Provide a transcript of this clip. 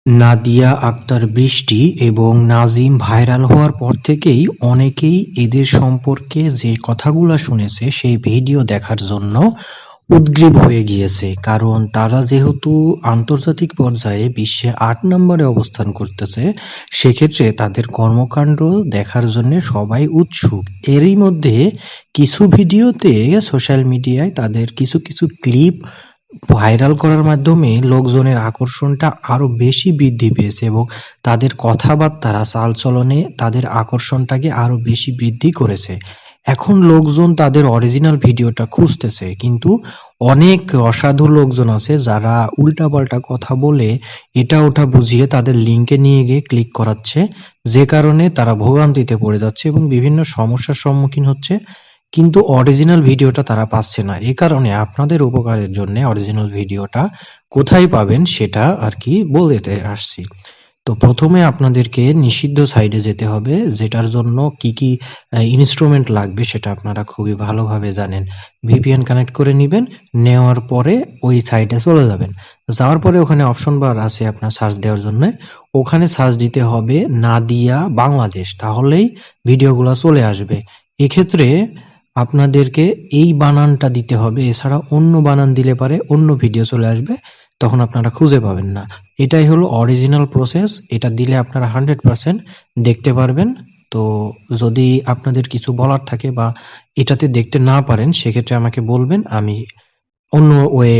নাদিয়া আক্তার বৃষ্টি এবং নাজিম ভাইরাল হওয়ার পর থেকেই অনেকেই এদের সম্পর্কে যে কথাগুলা শুনেছে সেই ভিডিও দেখার জন্য উদগ্রীব হয়ে গিয়েছে। কারণ তারা যেহেতু আন্তর্জাতিক পর্যায়ে বিশ্বে ৮ নম্বরে অবস্থান করতেছে, সেক্ষেত্রে তাদের কর্মকাণ্ড দেখার জন্য সবাই উৎসুক। এরই মধ্যে কিছু ভিডিওতে সোশ্যাল মিডিয়ায় তাদের কিছু ক্লিপ ভাইরাল করার মাধ্যমে লোকজনের আকর্ষণটা আরো বেশি বৃদ্ধি পেয়েছে এবং তাদের কথাবার্তারা চালচলনে তাদের আকর্ষণটাকে আরো বেশি বৃদ্ধি করেছে। এখন লোকজন তাদের অরিজিনাল ভিডিওটা খুঁজতেছে, কিন্তু অনেক অসাধু লোকজন আছে যারা উল্টাপাল্টা কথা বলে এটা ওটা বুঝিয়ে তাদের লিঙ্কে নিয়ে গিয়ে ক্লিক করাচ্ছে, যে কারণে তারা ভোগান্তিতে পড়ে যাচ্ছে এবং বিভিন্ন সমস্যার সম্মুখীন হচ্ছে, কিন্তু অরিজিনাল ভিডিওটা তারা পাচ্ছে না। এ কারণে আপনাদের উপকারের জন্য অরিজিনাল ভিডিওটা কোথায় পাবেন সেটা আর কি বলতে আসছি। তো প্রথমে আপনাদেরকে নিষিদ্ধ সাইটে যেতে হবে, যেটার জন্য কি ইনস্ট্রুমেন্ট লাগবে সেটা আপনারা খুবই ভালোভাবে জানেন। ভিপিএন কানেক্ট করে নিবেন, নেওয়ার পরে ওই সাইটে চলে যাবেন। যাওয়ার পরে ওখানে অপশন বার আছে আপনার সার্চ দেওয়ার জন্য, ওখানে সার্চ দিতে হবে নাদিয়া বাংলাদেশ, তাহলেই ভিডিওগুলো চলে আসবে। এক্ষেত্রে আপনাদেরকে এই বানানটা দিতে হবে, এছাড়া অন্য বানান দিলে পারে অন্য ভিডিও চলে আসবে, তখন আপনারা খুঁজে পাবেন না। এটাই হলো অরিজিনাল প্রসেস। এটা দিলে আপনারা 100% দেখতে পারবেন। তো যদি আপনাদের কিছু বলার থাকে বা এটাতে দেখতে না পারেন, সেক্ষেত্রে আমাকে বলবেন, আমি অন্য ওয়ে